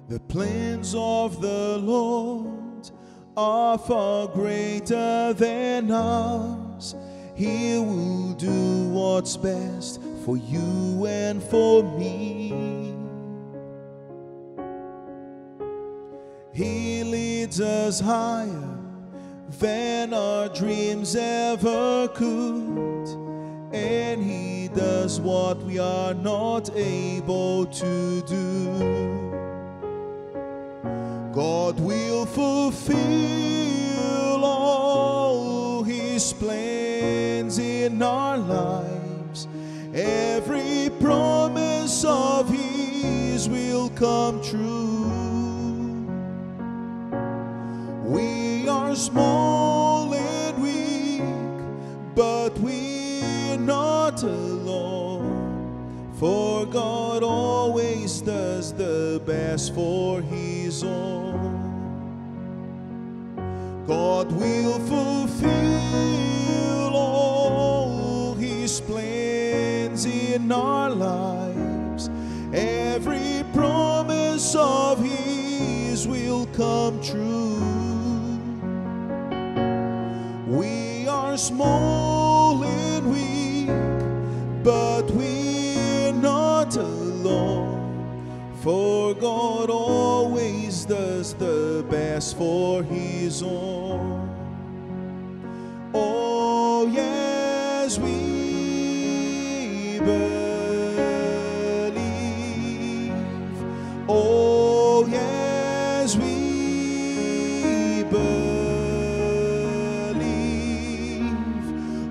The plans of the Lord are far greater than ours. He will do what's best for you and for me. He leads us higher than our dreams ever could, and He does what we are not able to do. God will fulfill all His plans in our lives. Every promise of His will come true. We are small and weak, but we're not alone, for God always does the best for His own. God will fulfill all His plans in our lives. Every promise of His will come true. We are small and weak, but we're not alone, for God always does the best for His own. Oh yes, we believe. Oh yes, we believe.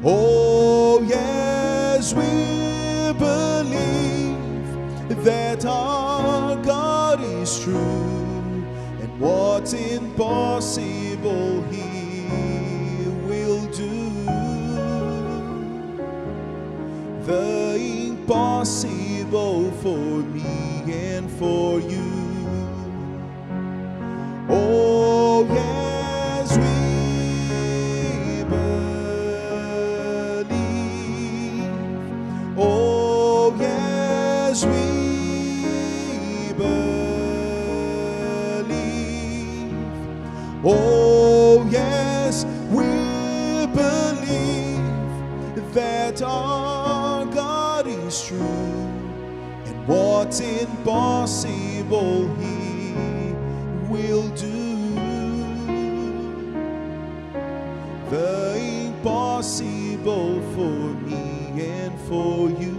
Oh yes, we believe that our God is true, and what's impossible He will do. The impossible for me and for you. Oh yes, we believe. Oh yes, we believe. Oh yes, we believe that our God is true, and what's impossible He will do. The impossible for me and for you.